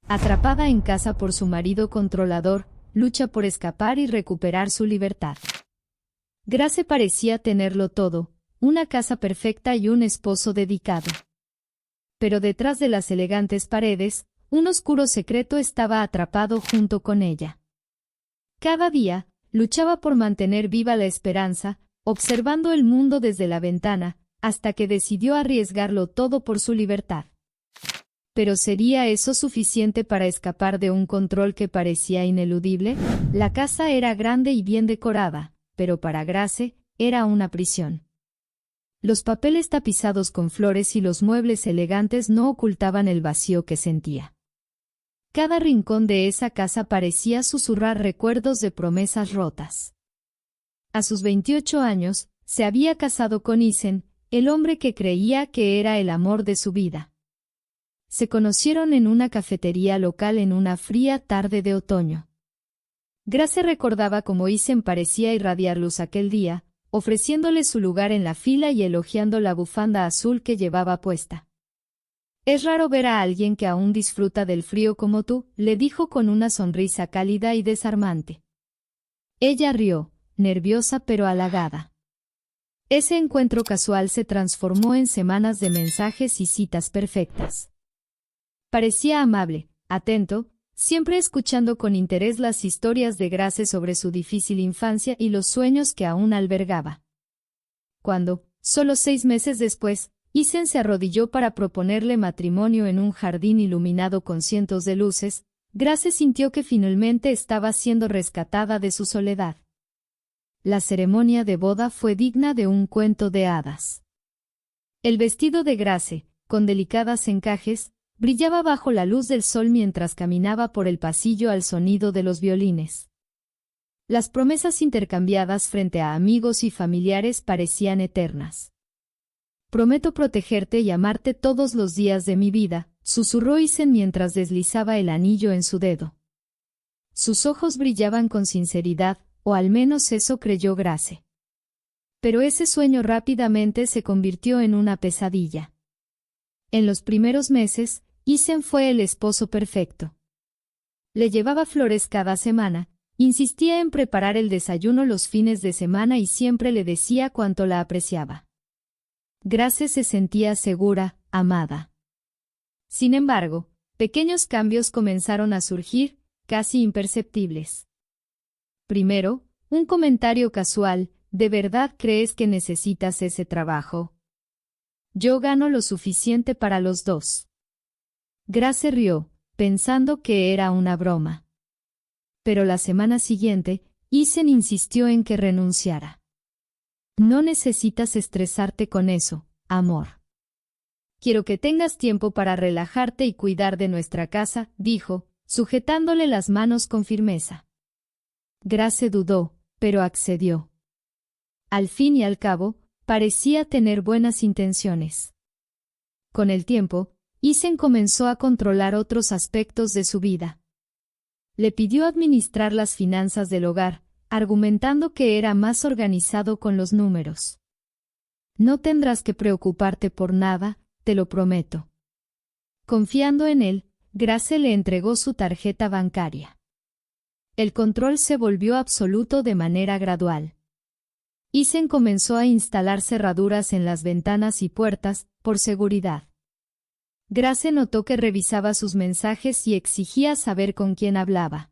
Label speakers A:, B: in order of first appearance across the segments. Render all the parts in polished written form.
A: Atrapada en casa por su marido controlador, lucha por escapar y recuperar su libertad. Grace parecía tenerlo todo, una casa perfecta y un esposo dedicado. Pero detrás de las elegantes paredes, un oscuro secreto estaba atrapado junto con ella. Cada día, luchaba por mantener viva la esperanza, observando el mundo desde la ventana, hasta que decidió arriesgarlo todo por su libertad. ¿Pero sería eso suficiente para escapar de un control que parecía ineludible? La casa era grande y bien decorada, pero para Grace, era una prisión. Los papeles tapizados con flores y los muebles elegantes no ocultaban el vacío que sentía. Cada rincón de esa casa parecía susurrar recuerdos de promesas rotas. A sus 28 años, se había casado con Isen, el hombre que creía que era el amor de su vida. Se conocieron en una cafetería local en una fría tarde de otoño. Grace recordaba cómo Isen parecía irradiar luz aquel día, ofreciéndole su lugar en la fila y elogiando la bufanda azul que llevaba puesta. «Es raro ver a alguien que aún disfruta del frío como tú», le dijo con una sonrisa cálida y desarmante. Ella rió, nerviosa pero halagada. Ese encuentro casual se transformó en semanas de mensajes y citas perfectas. Parecía amable, atento, siempre escuchando con interés las historias de Grace sobre su difícil infancia y los sueños que aún albergaba. Cuando, solo 6 meses después, Isen se arrodilló para proponerle matrimonio en un jardín iluminado con cientos de luces, Grace sintió que finalmente estaba siendo rescatada de su soledad. La ceremonia de boda fue digna de un cuento de hadas. El vestido de Grace, con delicados encajes, brillaba bajo la luz del sol mientras caminaba por el pasillo al sonido de los violines. Las promesas intercambiadas frente a amigos y familiares parecían eternas. «Prometo protegerte y amarte todos los días de mi vida», susurró Isen mientras deslizaba el anillo en su dedo. Sus ojos brillaban con sinceridad, o al menos eso creyó Grace. Pero ese sueño rápidamente se convirtió en una pesadilla. En los primeros meses, Isen fue el esposo perfecto. Le llevaba flores cada semana, insistía en preparar el desayuno los fines de semana y siempre le decía cuánto la apreciaba. Grace se sentía segura, amada. Sin embargo, pequeños cambios comenzaron a surgir, casi imperceptibles. Primero, un comentario casual: «¿De verdad crees que necesitas ese trabajo? Yo gano lo suficiente para los dos». Grace rió, pensando que era una broma. Pero la semana siguiente, Isen insistió en que renunciara. «No necesitas estresarte con eso, amor. Quiero que tengas tiempo para relajarte y cuidar de nuestra casa», dijo, sujetándole las manos con firmeza. Grace dudó, pero accedió. Al fin y al cabo, parecía tener buenas intenciones. Con el tiempo, Isen comenzó a controlar otros aspectos de su vida. Le pidió administrar las finanzas del hogar, argumentando que era más organizado con los números. «No tendrás que preocuparte por nada, te lo prometo». Confiando en él, Grace le entregó su tarjeta bancaria. El control se volvió absoluto de manera gradual. Isen comenzó a instalar cerraduras en las ventanas y puertas, por seguridad. Grace notó que revisaba sus mensajes y exigía saber con quién hablaba.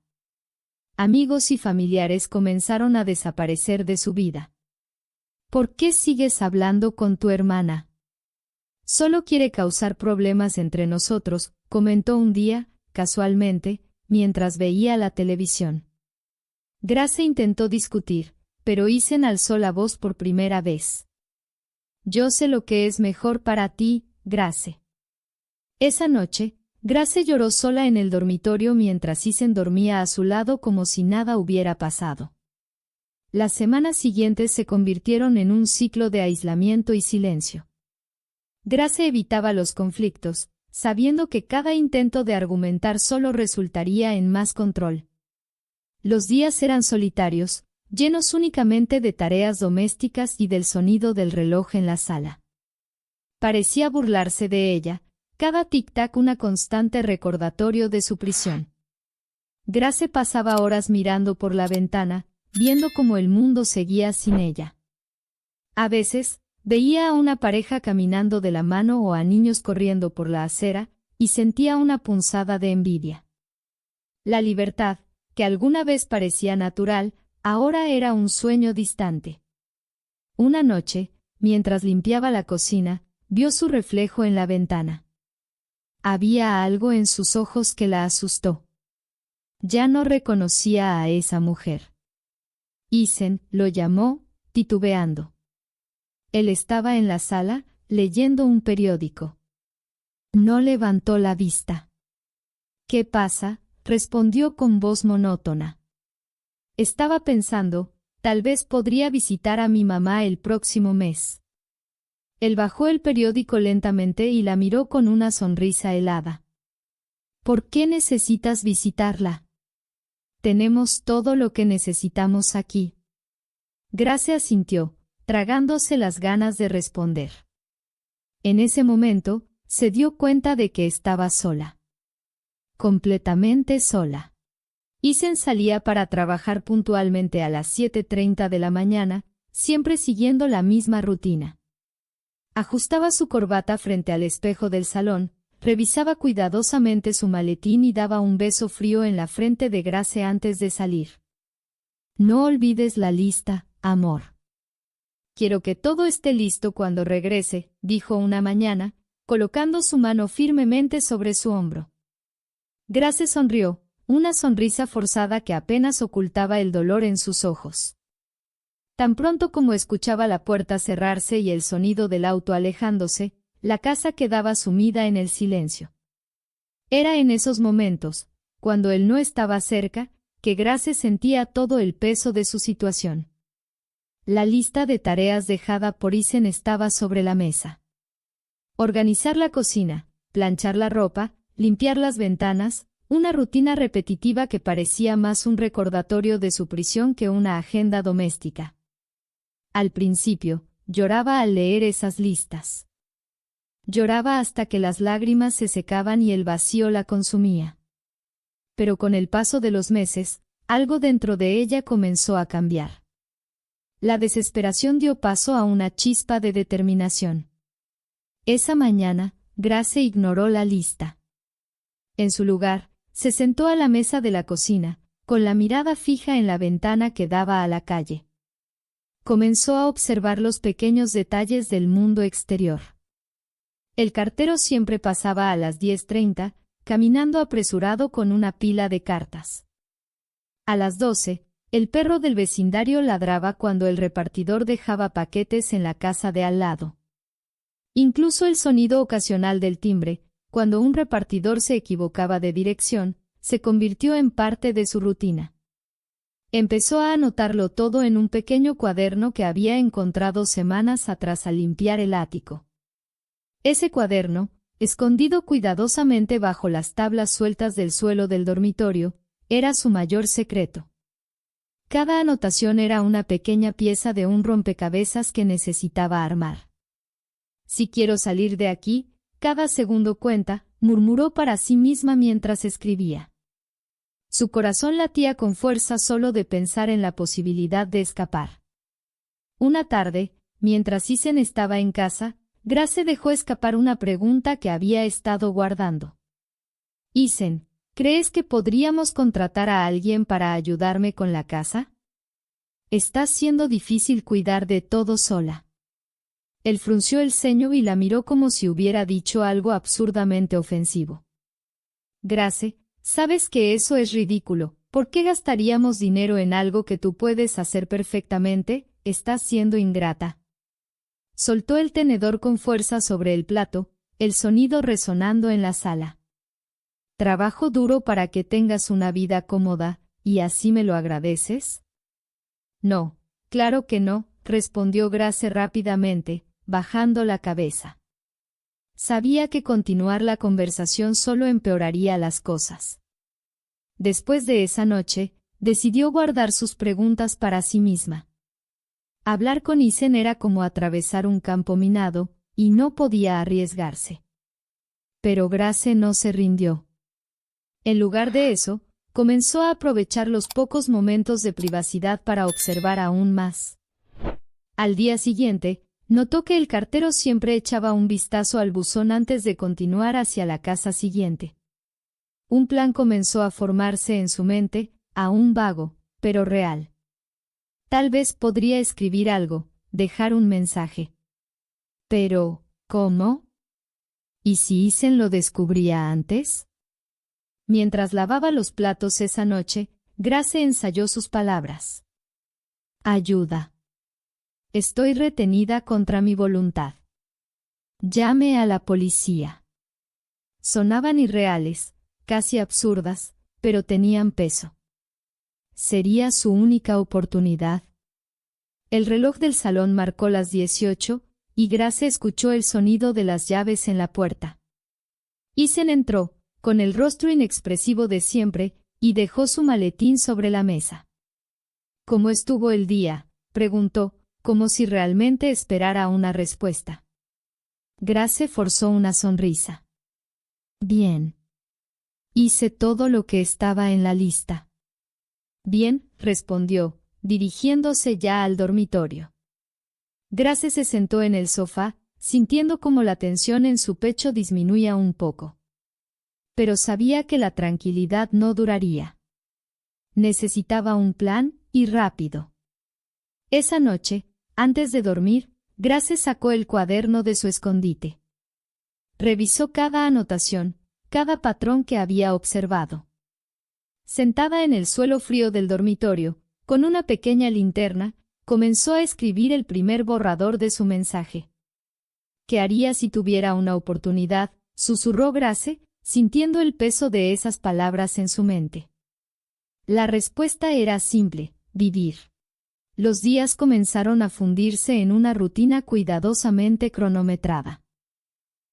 A: Amigos y familiares comenzaron a desaparecer de su vida. «¿Por qué sigues hablando con tu hermana? Solo quiere causar problemas entre nosotros», comentó un día, casualmente, mientras veía la televisión. Grace intentó discutir, pero Isen alzó la voz por primera vez. «Yo sé lo que es mejor para ti, Grace». Esa noche, Grace lloró sola en el dormitorio mientras Isen dormía a su lado como si nada hubiera pasado. Las semanas siguientes se convirtieron en un ciclo de aislamiento y silencio. Grace evitaba los conflictos, sabiendo que cada intento de argumentar solo resultaría en más control. Los días eran solitarios, llenos únicamente de tareas domésticas y del sonido del reloj en la sala. Parecía burlarse de ella, cada tic-tac una constante recordatorio de su prisión. Grace pasaba horas mirando por la ventana, viendo cómo el mundo seguía sin ella. A veces, veía a una pareja caminando de la mano o a niños corriendo por la acera, y sentía una punzada de envidia. La libertad, que alguna vez parecía natural, ahora era un sueño distante. Una noche, mientras limpiaba la cocina, vio su reflejo en la ventana. Había algo en sus ojos que la asustó. Ya no reconocía a esa mujer. Isen lo llamó, titubeando. Él estaba en la sala, leyendo un periódico. No levantó la vista. «¿Qué pasa?», respondió con voz monótona. «Estaba pensando, tal vez podría visitar a mi mamá el próximo mes». Él bajó el periódico lentamente y la miró con una sonrisa helada. «¿Por qué necesitas visitarla? Tenemos todo lo que necesitamos aquí». Grace asintió, tragándose las ganas de responder. En ese momento, se dio cuenta de que estaba sola. Completamente sola. Isen salía para trabajar puntualmente a las 7:30 de la mañana, siempre siguiendo la misma rutina. Ajustaba su corbata frente al espejo del salón, revisaba cuidadosamente su maletín y daba un beso frío en la frente de Grace antes de salir. «No olvides la lista, amor». «Quiero que todo esté listo cuando regrese», dijo una mañana, colocando su mano firmemente sobre su hombro. Grace sonrió, una sonrisa forzada que apenas ocultaba el dolor en sus ojos. Tan pronto como escuchaba la puerta cerrarse y el sonido del auto alejándose, la casa quedaba sumida en el silencio. Era en esos momentos, cuando él no estaba cerca, que Grace sentía todo el peso de su situación. La lista de tareas dejada por Isen estaba sobre la mesa. Organizar la cocina, planchar la ropa, limpiar las ventanas, una rutina repetitiva que parecía más un recordatorio de su prisión que una agenda doméstica. Al principio, lloraba al leer esas listas. Lloraba hasta que las lágrimas se secaban y el vacío la consumía. Pero con el paso de los meses, algo dentro de ella comenzó a cambiar. La desesperación dio paso a una chispa de determinación. Esa mañana, Grace ignoró la lista. En su lugar, se sentó a la mesa de la cocina, con la mirada fija en la ventana que daba a la calle. Comenzó a observar los pequeños detalles del mundo exterior. El cartero siempre pasaba a las 10:30, caminando apresurado con una pila de cartas. A las 12, el perro del vecindario ladraba cuando el repartidor dejaba paquetes en la casa de al lado. Incluso el sonido ocasional del timbre, cuando un repartidor se equivocaba de dirección, se convirtió en parte de su rutina. Empezó a anotarlo todo en un pequeño cuaderno que había encontrado semanas atrás al limpiar el ático. Ese cuaderno, escondido cuidadosamente bajo las tablas sueltas del suelo del dormitorio, era su mayor secreto. Cada anotación era una pequeña pieza de un rompecabezas que necesitaba armar. «Si quiero salir de aquí, cada segundo cuenta», murmuró para sí misma mientras escribía. Su corazón latía con fuerza solo de pensar en la posibilidad de escapar. Una tarde, mientras Isen estaba en casa, Grace dejó escapar una pregunta que había estado guardando. «Isen, ¿crees que podríamos contratar a alguien para ayudarme con la casa? Está siendo difícil cuidar de todo sola». Él frunció el ceño y la miró como si hubiera dicho algo absurdamente ofensivo. «Grace, sabes que eso es ridículo. ¿Por qué gastaríamos dinero en algo que tú puedes hacer perfectamente? Estás siendo ingrata». Soltó el tenedor con fuerza sobre el plato, el sonido resonando en la sala. «¿Trabajo duro para que tengas una vida cómoda, y así me lo agradeces?» «No, claro que no», respondió Grace rápidamente, bajando la cabeza. Sabía que continuar la conversación solo empeoraría las cosas. Después de esa noche, decidió guardar sus preguntas para sí misma. Hablar con Isen era como atravesar un campo minado, y no podía arriesgarse. Pero Grace no se rindió. En lugar de eso, comenzó a aprovechar los pocos momentos de privacidad para observar aún más. Al día siguiente, notó que el cartero siempre echaba un vistazo al buzón antes de continuar hacia la casa siguiente. Un plan comenzó a formarse en su mente, aún vago, pero real. Tal vez podría escribir algo, dejar un mensaje. Pero, ¿cómo? ¿Y si Isen lo descubría antes? Mientras lavaba los platos esa noche, Grace ensayó sus palabras. Ayuda. Estoy retenida contra mi voluntad. Llame a la policía. Sonaban irreales, casi absurdas, pero tenían peso. Sería su única oportunidad. El reloj del salón marcó las 18, y Grace escuchó el sonido de las llaves en la puerta. Isen entró, con el rostro inexpresivo de siempre, y dejó su maletín sobre la mesa. ¿Cómo estuvo el día?, preguntó, como si realmente esperara una respuesta. Grace forzó una sonrisa. Bien. Hice todo lo que estaba en la lista. Bien, respondió, dirigiéndose ya al dormitorio. Grace se sentó en el sofá, sintiendo como la tensión en su pecho disminuía un poco. Pero sabía que la tranquilidad no duraría. Necesitaba un plan, y rápido. Esa noche, antes de dormir, Grace sacó el cuaderno de su escondite. Revisó cada anotación, cada patrón que había observado. Sentada en el suelo frío del dormitorio, con una pequeña linterna, comenzó a escribir el primer borrador de su mensaje. ¿Qué haría si tuviera una oportunidad?, susurró Grace, sintiendo el peso de esas palabras en su mente. La respuesta era simple: vivir. Los días comenzaron a fundirse en una rutina cuidadosamente cronometrada.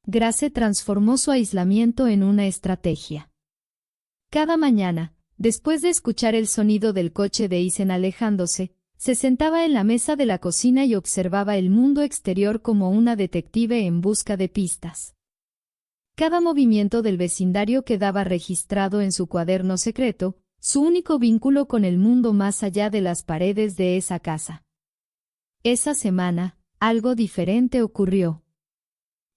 A: Grace transformó su aislamiento en una estrategia. Cada mañana, después de escuchar el sonido del coche de Isen alejándose, se sentaba en la mesa de la cocina y observaba el mundo exterior como una detective en busca de pistas. Cada movimiento del vecindario quedaba registrado en su cuaderno secreto, su único vínculo con el mundo más allá de las paredes de esa casa. Esa semana, algo diferente ocurrió.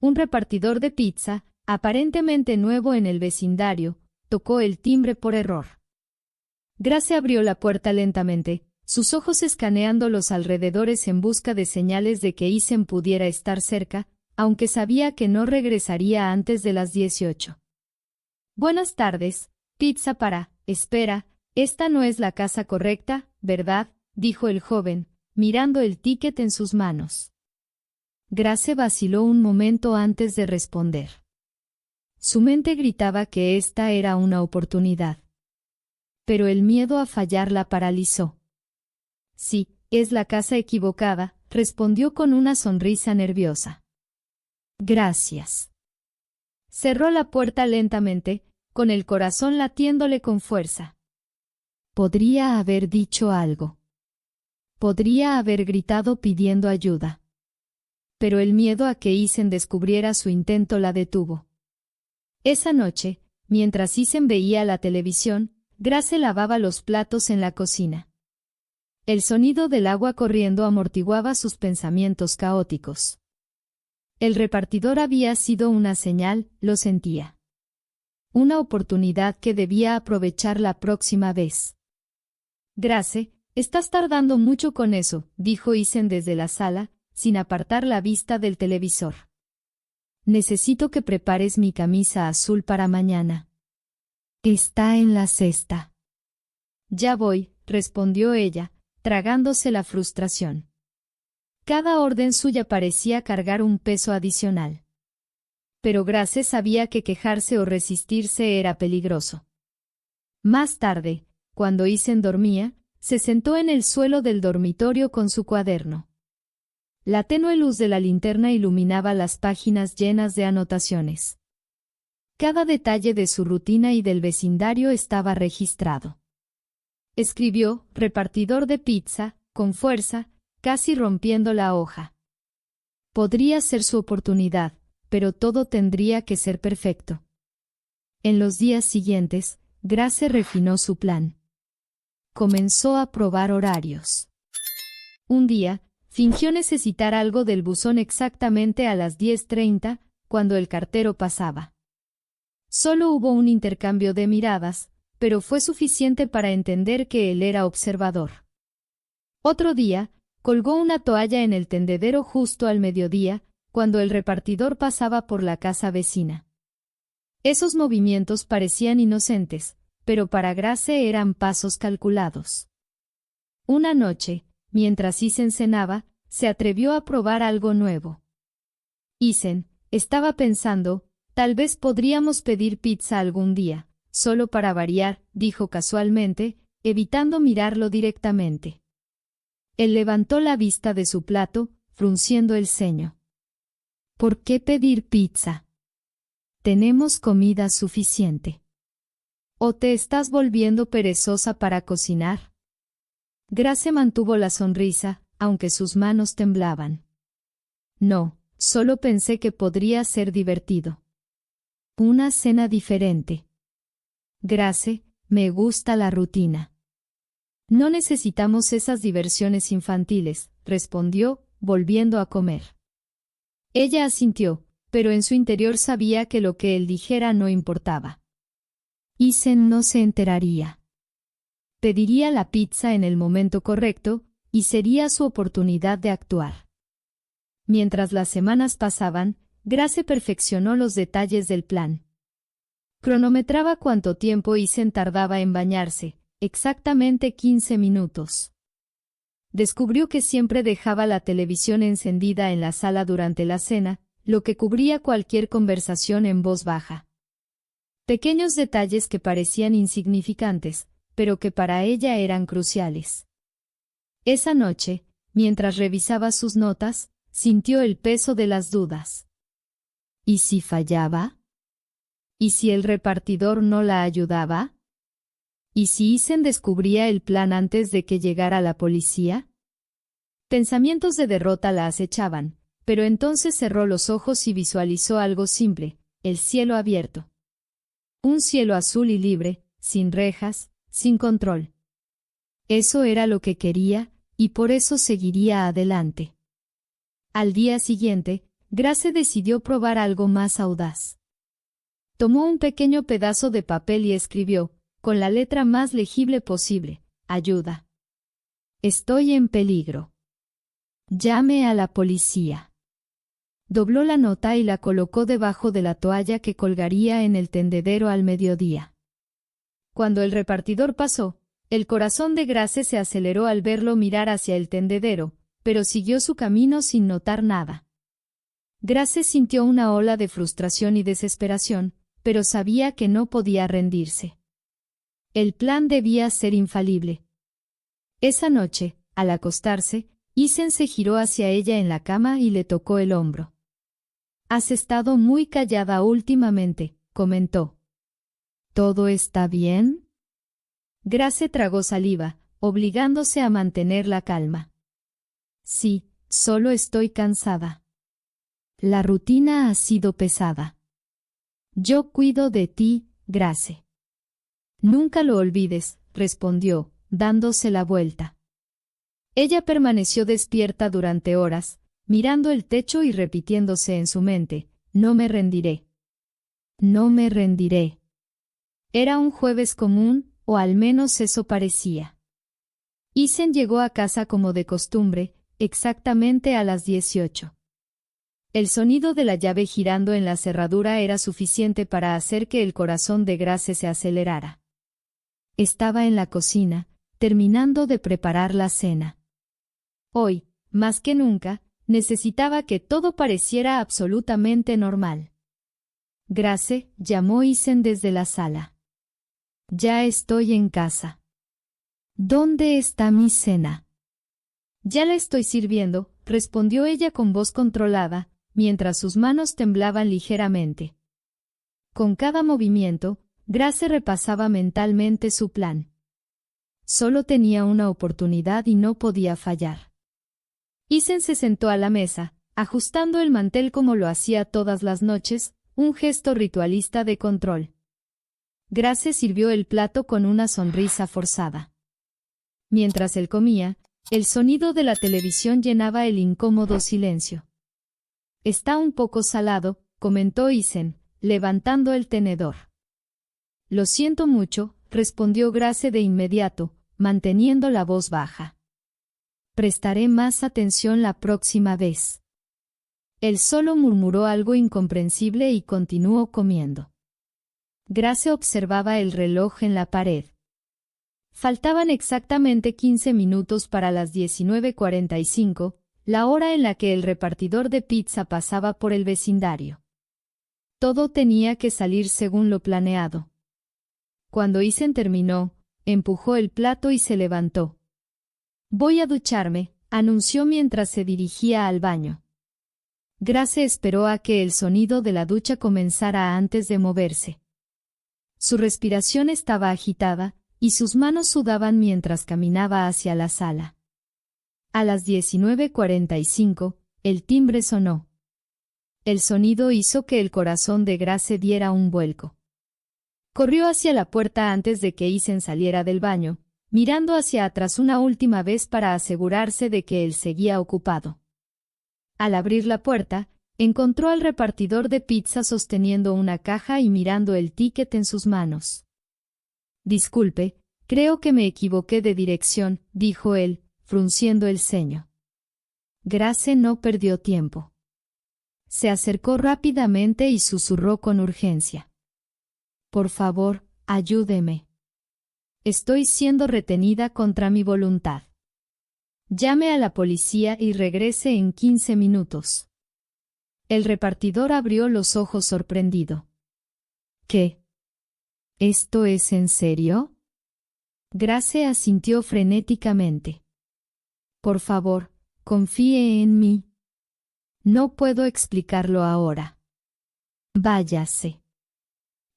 A: Un repartidor de pizza, aparentemente nuevo en el vecindario, tocó el timbre por error. Grace abrió la puerta lentamente, sus ojos escaneando los alrededores en busca de señales de que Isen pudiera estar cerca, aunque sabía que no regresaría antes de las 18. Buenas tardes, pizza para... Espera, esta no es la casa correcta, ¿verdad?, dijo el joven, mirando el ticket en sus manos. Grace vaciló un momento antes de responder. Su mente gritaba que esta era una oportunidad. Pero el miedo a fallar la paralizó. Sí, es la casa equivocada, respondió con una sonrisa nerviosa. Gracias. Cerró la puerta lentamente, con el corazón latiéndole con fuerza. Podría haber dicho algo. Podría haber gritado pidiendo ayuda. Pero el miedo a que Isen descubriera su intento la detuvo. Esa noche, mientras Isen veía la televisión, Grace lavaba los platos en la cocina. El sonido del agua corriendo amortiguaba sus pensamientos caóticos. El repartidor había sido una señal, lo sentía. Una oportunidad que debía aprovechar la próxima vez. Grace, estás tardando mucho con eso, dijo Isen desde la sala, sin apartar la vista del televisor. Necesito que prepares mi camisa azul para mañana. Está en la cesta. Ya voy, respondió ella, tragándose la frustración. Cada orden suya parecía cargar un peso adicional. Pero Grace sabía que quejarse o resistirse era peligroso. Más tarde, cuando Isen dormía, se sentó en el suelo del dormitorio con su cuaderno. La tenue luz de la linterna iluminaba las páginas llenas de anotaciones. Cada detalle de su rutina y del vecindario estaba registrado. Escribió, repartidor de pizza, con fuerza, casi rompiendo la hoja. Podría ser su oportunidad, pero todo tendría que ser perfecto. En los días siguientes, Grace refinó su plan. Comenzó a probar horarios. Un día, fingió necesitar algo del buzón exactamente a las 10:30, cuando el cartero pasaba. Solo hubo un intercambio de miradas, pero fue suficiente para entender que él era observador. Otro día, colgó una toalla en el tendedero justo al mediodía, cuando el repartidor pasaba por la casa vecina. Esos movimientos parecían inocentes, pero para Grace eran pasos calculados. Una noche, mientras Isen cenaba, se atrevió a probar algo nuevo. Isen, estaba pensando, tal vez podríamos pedir pizza algún día, solo para variar, dijo casualmente, evitando mirarlo directamente. Él levantó la vista de su plato, frunciendo el ceño. ¿Por qué pedir pizza? Tenemos comida suficiente. ¿O te estás volviendo perezosa para cocinar? Grace mantuvo la sonrisa, aunque sus manos temblaban. No, solo pensé que podría ser divertido. Una cena diferente. Grace, me gusta la rutina. No necesitamos esas diversiones infantiles, respondió, volviendo a comer. Ella asintió, pero en su interior sabía que lo que él dijera no importaba. Isen no se enteraría. Pediría la pizza en el momento correcto, y sería su oportunidad de actuar. Mientras las semanas pasaban, Grace perfeccionó los detalles del plan. Cronometraba cuánto tiempo Isen tardaba en bañarse, exactamente 15 minutos. Descubrió que siempre dejaba la televisión encendida en la sala durante la cena, lo que cubría cualquier conversación en voz baja. Pequeños detalles que parecían insignificantes, pero que para ella eran cruciales. Esa noche, mientras revisaba sus notas, sintió el peso de las dudas. ¿Y si fallaba? ¿Y si el repartidor no la ayudaba? ¿Y si Isen descubría el plan antes de que llegara la policía? Pensamientos de derrota la acechaban, pero entonces cerró los ojos y visualizó algo simple, el cielo abierto. Un cielo azul y libre, sin rejas, sin control. Eso era lo que quería, y por eso seguiría adelante. Al día siguiente, Grace decidió probar algo más audaz. Tomó un pequeño pedazo de papel y escribió, con la letra más legible posible, ayuda. Estoy en peligro. Llame a la policía. Dobló la nota y la colocó debajo de la toalla que colgaría en el tendedero al mediodía. Cuando el repartidor pasó, el corazón de Grace se aceleró al verlo mirar hacia el tendedero, pero siguió su camino sin notar nada. Grace sintió una ola de frustración y desesperación, pero sabía que no podía rendirse. El plan debía ser infalible. Esa noche, al acostarse, Isen se giró hacia ella en la cama y le tocó el hombro. «Has estado muy callada últimamente», comentó. «¿Todo está bien?» Grace tragó saliva, obligándose a mantener la calma. «Sí, solo estoy cansada. La rutina ha sido pesada. Yo cuido de ti, Grace». «Nunca lo olvides», respondió, dándose la vuelta. Ella permaneció despierta durante horas, mirando el techo y repitiéndose en su mente, «No me rendiré. No me rendiré». Era un jueves común, o al menos eso parecía. Isen llegó a casa como de costumbre, exactamente a las 18. El sonido de la llave girando en la cerradura era suficiente para hacer que el corazón de Grace se acelerara. Estaba en la cocina, terminando de preparar la cena. Hoy, más que nunca, necesitaba que todo pareciera absolutamente normal. Grace, llamó Isen desde la sala. «Ya estoy en casa». «¿Dónde está mi cena?» «Ya la estoy sirviendo», respondió ella con voz controlada, mientras sus manos temblaban ligeramente. Con cada movimiento, Grace repasaba mentalmente su plan. Solo tenía una oportunidad y no podía fallar. Isen se sentó a la mesa, ajustando el mantel como lo hacía todas las noches, un gesto ritualista de control. Grace sirvió el plato con una sonrisa forzada. Mientras él comía, el sonido de la televisión llenaba el incómodo silencio. «Está un poco salado», comentó Isen, levantando el tenedor. «Lo siento mucho», respondió Grace de inmediato, manteniendo la voz baja. «Prestaré más atención la próxima vez». Él solo murmuró algo incomprensible y continuó comiendo. Grace observaba el reloj en la pared. Faltaban exactamente 15 minutos para las 19:45, la hora en la que el repartidor de pizza pasaba por el vecindario. Todo tenía que salir según lo planeado. Cuando Isen terminó, empujó el plato y se levantó. «Voy a ducharme», anunció mientras se dirigía al baño. Grace esperó a que el sonido de la ducha comenzara antes de moverse. Su respiración estaba agitada, y sus manos sudaban mientras caminaba hacia la sala. A las 19:45, el timbre sonó. El sonido hizo que el corazón de Grace diera un vuelco. Corrió hacia la puerta antes de que Isen saliera del baño, mirando hacia atrás una última vez para asegurarse de que él seguía ocupado. Al abrir la puerta, encontró al repartidor de pizza sosteniendo una caja y mirando el ticket en sus manos. «Disculpe, creo que me equivoqué de dirección», dijo él, frunciendo el ceño. Grace no perdió tiempo. Se acercó rápidamente y susurró con urgencia. «Por favor, ayúdeme. Estoy siendo retenida contra mi voluntad. Llame a la policía y regrese en 15 minutos». El repartidor abrió los ojos sorprendido. «¿Qué? ¿Esto es en serio?». Grace asintió frenéticamente. «Por favor, confíe en mí. No puedo explicarlo ahora. Váyase».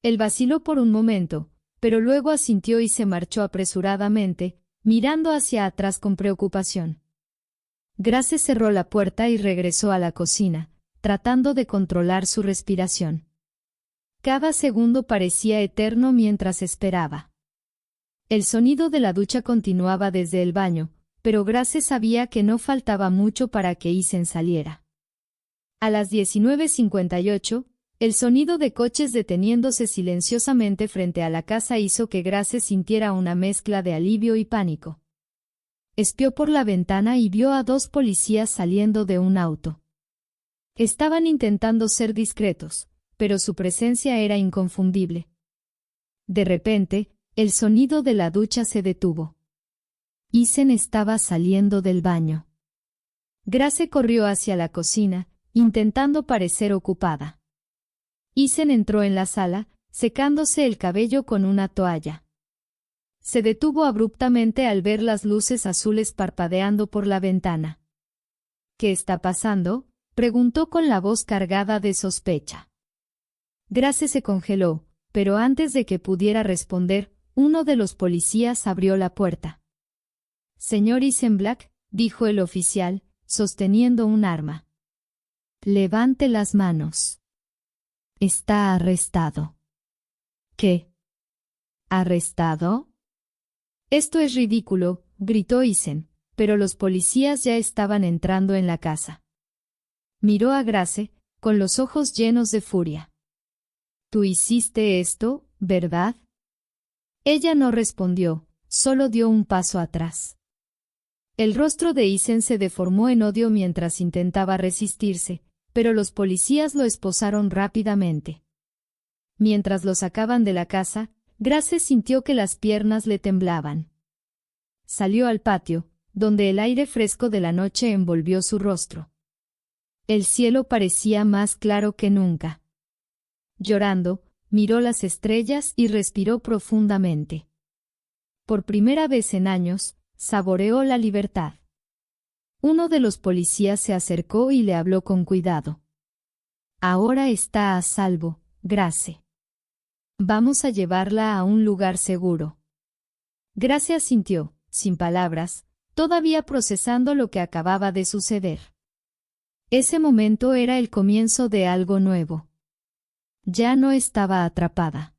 A: Él vaciló por un momento, pero luego asintió y se marchó apresuradamente, mirando hacia atrás con preocupación. Grace cerró la puerta y regresó a la cocina, tratando de controlar su respiración. Cada segundo parecía eterno mientras esperaba. El sonido de la ducha continuaba desde el baño, pero Grace sabía que no faltaba mucho para que Isen saliera. A las 19:58, el sonido de coches deteniéndose silenciosamente frente a la casa hizo que Grace sintiera una mezcla de alivio y pánico. Espió por la ventana y vio a 2 policías saliendo de un auto. Estaban intentando ser discretos, pero su presencia era inconfundible. De repente, el sonido de la ducha se detuvo. Isen estaba saliendo del baño. Grace corrió hacia la cocina, intentando parecer ocupada. Isen entró en la sala, secándose el cabello con una toalla. Se detuvo abruptamente al ver las luces azules parpadeando por la ventana. «¿Qué está pasando?», preguntó con la voz cargada de sospecha. Grace se congeló, pero antes de que pudiera responder, uno de los policías abrió la puerta. «Señor Isen Black», dijo el oficial, sosteniendo un arma. «Levante las manos. Está arrestado». «¿Qué? ¿Arrestado?». «Esto es ridículo», gritó Isen, pero los policías ya estaban entrando en la casa. Miró a Grace, con los ojos llenos de furia. «¿Tú hiciste esto, verdad?». Ella no respondió, solo dio un paso atrás. El rostro de Isen se deformó en odio mientras intentaba resistirse, pero los policías lo esposaron rápidamente. Mientras lo sacaban de la casa, Grace sintió que las piernas le temblaban. Salió al patio, donde el aire fresco de la noche envolvió su rostro. El cielo parecía más claro que nunca. Llorando, miró las estrellas y respiró profundamente. Por primera vez en años, saboreó la libertad. Uno de los policías se acercó y le habló con cuidado. «Ahora está a salvo, Grace. Vamos a llevarla a un lugar seguro». Grace asintió, sin palabras, todavía procesando lo que acababa de suceder. Ese momento era el comienzo de algo nuevo. Ya no estaba atrapada.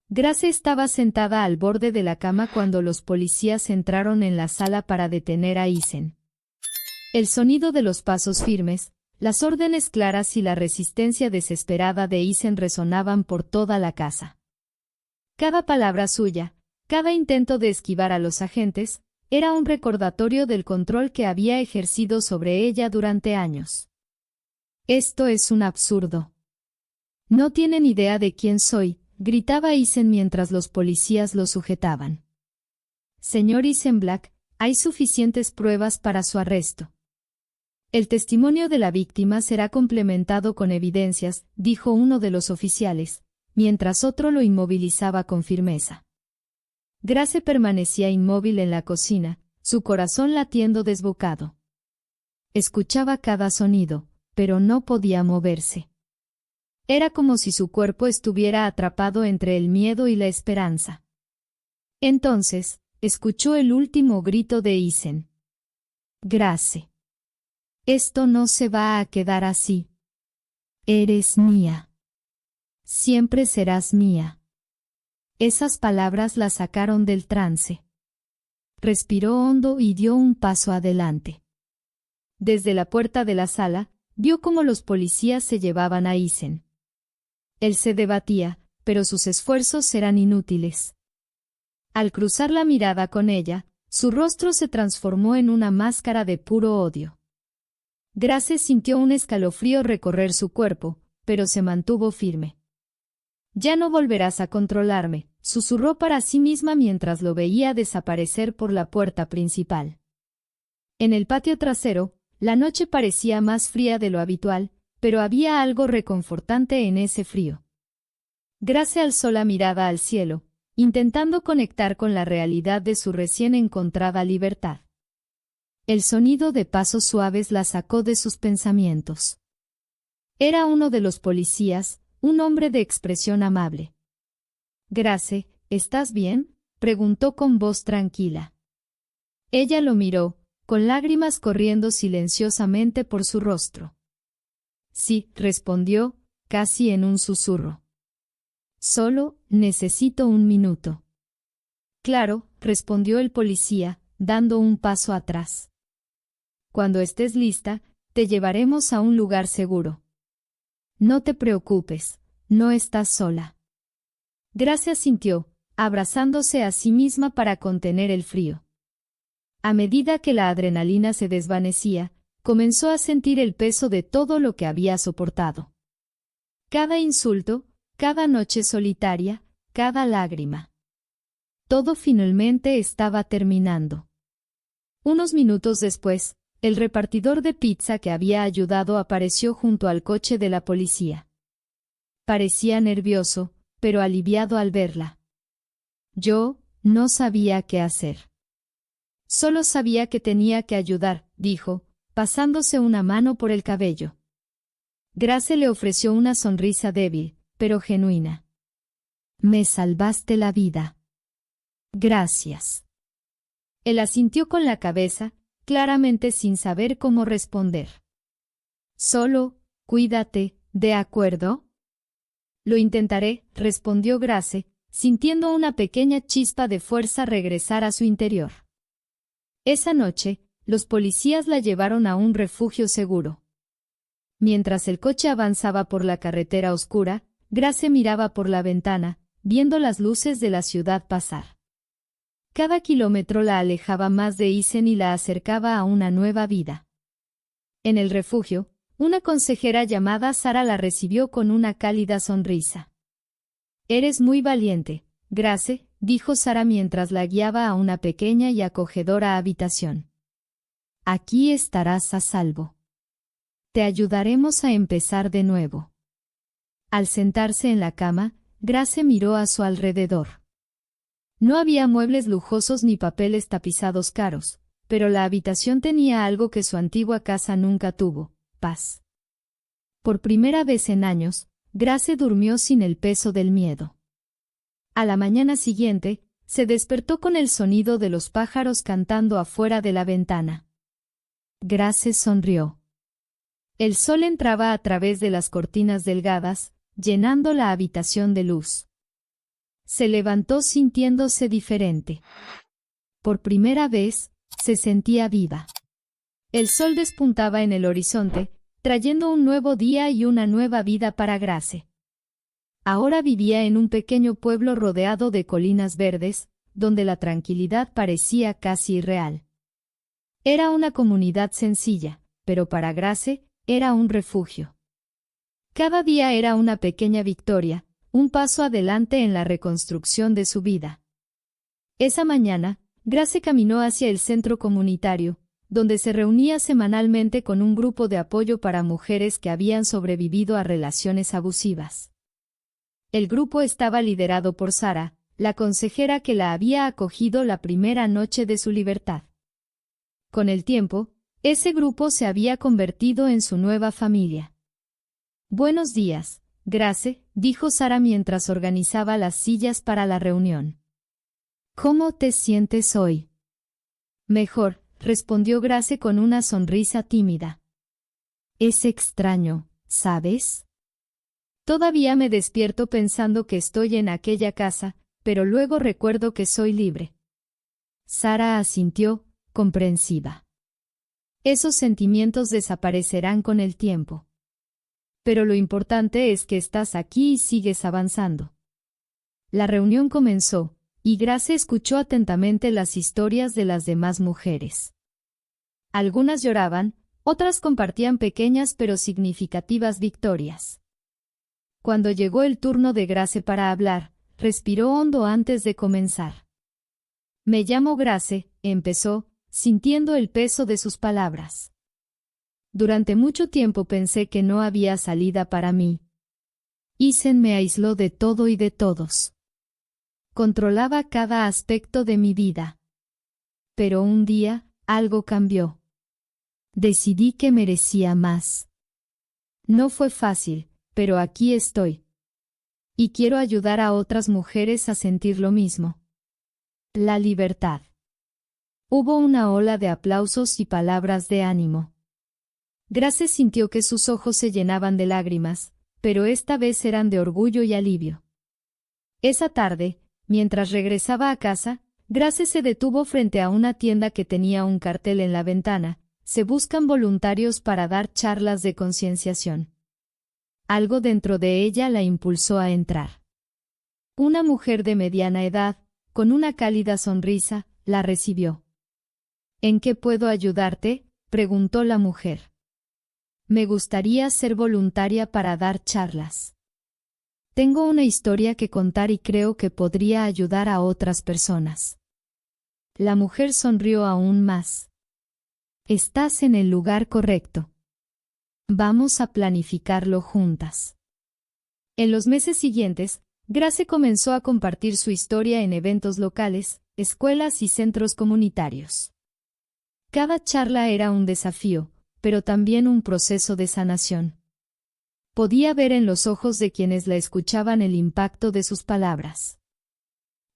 A: Grace estaba sentada al borde de la cama cuando los policías entraron en la sala para detener a Eisen. El sonido de los pasos firmes, las órdenes claras y la resistencia desesperada de Eisen resonaban por toda la casa. Cada palabra suya, cada intento de esquivar a los agentes, era un recordatorio del control que había ejercido sobre ella durante años. Esto es un absurdo. No tienen idea de quién soy, gritaba Eisen mientras los policías lo sujetaban. Señor Eisenblatt, hay suficientes pruebas para su arresto. El testimonio de la víctima será complementado con evidencias, dijo uno de los oficiales, mientras otro lo inmovilizaba con firmeza. Grace permanecía inmóvil en la cocina, su corazón latiendo desbocado. Escuchaba cada sonido, pero no podía moverse. Era como si su cuerpo estuviera atrapado entre el miedo y la esperanza. Entonces, escuchó el último grito de Eisen. Grace. Esto no se va a quedar así. Eres mía. Siempre serás mía. Esas palabras la sacaron del trance. Respiró hondo y dio un paso adelante. Desde la puerta de la sala, vio cómo los policías se llevaban a Eisen. Él se debatía, pero sus esfuerzos eran inútiles. Al cruzar la mirada con ella, su rostro se transformó en una máscara de puro odio. Grace sintió un escalofrío recorrer su cuerpo, pero se mantuvo firme. Ya no volverás a controlarme, susurró para sí misma mientras lo veía desaparecer por la puerta principal. En el patio trasero, la noche parecía más fría de lo habitual, pero había algo reconfortante en ese frío. Grace alzó la mirada al cielo, intentando conectar con la realidad de su recién encontrada libertad. El sonido de pasos suaves la sacó de sus pensamientos. Era uno de los policías, un hombre de expresión amable. Grace, ¿estás bien?, preguntó con voz tranquila. Ella lo miró, con lágrimas corriendo silenciosamente por su rostro. Sí, respondió, casi en un susurro. Solo, necesito un minuto. Claro, respondió el policía, dando un paso atrás. Cuando estés lista, te llevaremos a un lugar seguro. No te preocupes, no estás sola. Grace asintió, abrazándose a sí misma para contener el frío. A medida que la adrenalina se desvanecía, comenzó a sentir el peso de todo lo que había soportado. Cada insulto, cada noche solitaria, cada lágrima. Todo finalmente estaba terminando. Unos minutos después, el repartidor de pizza que había ayudado apareció junto al coche de la policía. Parecía nervioso, pero aliviado al verla. Yo no sabía qué hacer. Solo sabía que tenía que ayudar, dijo, pasándose una mano por el cabello. Grace le ofreció una sonrisa débil, pero genuina. Me salvaste la vida. Gracias. Él asintió con la cabeza, claramente sin saber cómo responder. Solo, cuídate, ¿de acuerdo? Lo intentaré, respondió Grace, sintiendo una pequeña chispa de fuerza regresar a su interior. Esa noche, los policías la llevaron a un refugio seguro. Mientras el coche avanzaba por la carretera oscura, Grace miraba por la ventana, viendo las luces de la ciudad pasar. Cada kilómetro la alejaba más de Eisen y la acercaba a una nueva vida. En el refugio, una consejera llamada Sara la recibió con una cálida sonrisa. Eres muy valiente, Grace, dijo Sara mientras la guiaba a una pequeña y acogedora habitación. Aquí estarás a salvo. Te ayudaremos a empezar de nuevo. Al sentarse en la cama, Grace miró a su alrededor. No había muebles lujosos ni papeles tapizados caros, pero la habitación tenía algo que su antigua casa nunca tuvo: paz. Por primera vez en años, Grace durmió sin el peso del miedo. A la mañana siguiente, se despertó con el sonido de los pájaros cantando afuera de la ventana. Grace sonrió. El sol entraba a través de las cortinas delgadas, llenando la habitación de luz. Se levantó sintiéndose diferente. Por primera vez, se sentía viva. El sol despuntaba en el horizonte, trayendo un nuevo día y una nueva vida para Grace. Ahora vivía en un pequeño pueblo rodeado de colinas verdes, donde la tranquilidad parecía casi irreal. Era una comunidad sencilla, pero para Grace, era un refugio. Cada día era una pequeña victoria, un paso adelante en la reconstrucción de su vida. Esa mañana, Grace caminó hacia el centro comunitario, donde se reunía semanalmente con un grupo de apoyo para mujeres que habían sobrevivido a relaciones abusivas. El grupo estaba liderado por Sara, la consejera que la había acogido la primera noche de su libertad. Con el tiempo, ese grupo se había convertido en su nueva familia. «Buenos días, Grace», dijo Sara mientras organizaba las sillas para la reunión. «¿Cómo te sientes hoy?» «Mejor», respondió Grace con una sonrisa tímida. «Es extraño, ¿sabes? Todavía me despierto pensando que estoy en aquella casa, pero luego recuerdo que soy libre». Sara asintió, comprensiva. «Esos sentimientos desaparecerán con el tiempo. Pero lo importante es que estás aquí y sigues avanzando». La reunión comenzó, y Grace escuchó atentamente las historias de las demás mujeres. Algunas lloraban, otras compartían pequeñas pero significativas victorias. Cuando llegó el turno de Grace para hablar, respiró hondo antes de comenzar. «Me llamo Grace», empezó, sintiendo el peso de sus palabras. «Durante mucho tiempo pensé que no había salida para mí. Isen me aisló de todo y de todos. Controlaba cada aspecto de mi vida. Pero un día, algo cambió. Decidí que merecía más. No fue fácil, pero aquí estoy. Y quiero ayudar a otras mujeres a sentir lo mismo». La libertad. Hubo una ola de aplausos y palabras de ánimo. Grace sintió que sus ojos se llenaban de lágrimas, pero esta vez eran de orgullo y alivio. Esa tarde, mientras regresaba a casa, Grace se detuvo frente a una tienda que tenía un cartel en la ventana: «Se buscan voluntarios para dar charlas de concienciación». Algo dentro de ella la impulsó a entrar. Una mujer de mediana edad, con una cálida sonrisa, la recibió. «¿En qué puedo ayudarte?», preguntó la mujer. «Me gustaría ser voluntaria para dar charlas. Tengo una historia que contar y creo que podría ayudar a otras personas». La mujer sonrió aún más. «Estás en el lugar correcto. Vamos a planificarlo juntas». En los meses siguientes, Grace comenzó a compartir su historia en eventos locales, escuelas y centros comunitarios. Cada charla era un desafío, pero también un proceso de sanación. Podía ver en los ojos de quienes la escuchaban el impacto de sus palabras.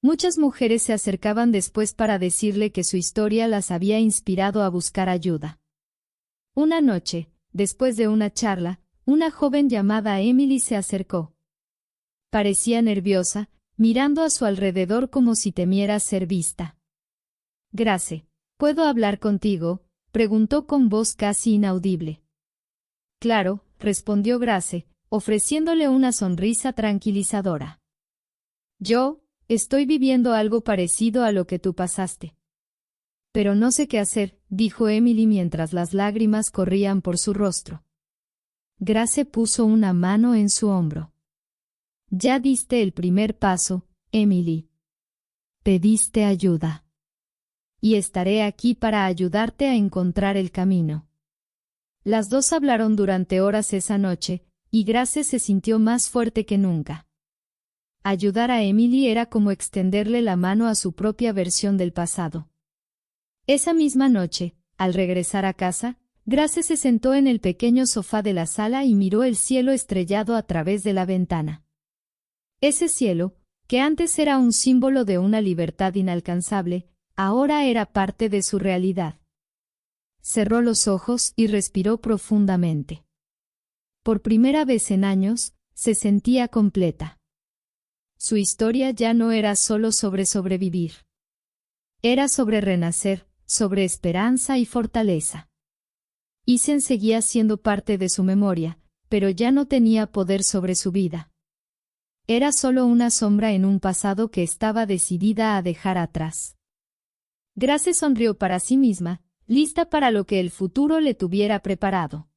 A: Muchas mujeres se acercaban después para decirle que su historia las había inspirado a buscar ayuda. Una noche, después de una charla, una joven llamada Emily se acercó. Parecía nerviosa, mirando a su alrededor como si temiera ser vista. «Grace, ¿puedo hablar contigo?», preguntó con voz casi inaudible. «Claro», respondió Grace, ofreciéndole una sonrisa tranquilizadora. «Yo estoy viviendo algo parecido a lo que tú pasaste. Pero no sé qué hacer», dijo Emily mientras las lágrimas corrían por su rostro. Grace puso una mano en su hombro. «Ya diste el primer paso, Emily. Pediste ayuda. Y estaré aquí para ayudarte a encontrar el camino». Las dos hablaron durante horas esa noche, y Grace se sintió más fuerte que nunca. Ayudar a Emily era como extenderle la mano a su propia versión del pasado. Esa misma noche, al regresar a casa, Grace se sentó en el pequeño sofá de la sala y miró el cielo estrellado a través de la ventana. Ese cielo, que antes era un símbolo de una libertad inalcanzable, ahora era parte de su realidad. Cerró los ojos y respiró profundamente. por primera vez en años, se sentía completa. Su historia ya no era solo sobre sobrevivir. Era sobre renacer, sobre esperanza y fortaleza. Isen seguía siendo parte de su memoria, pero ya no tenía poder sobre su vida. Era solo una sombra en un pasado que estaba decidida a dejar atrás. Grace sonrió para sí misma, lista para lo que el futuro le tuviera preparado.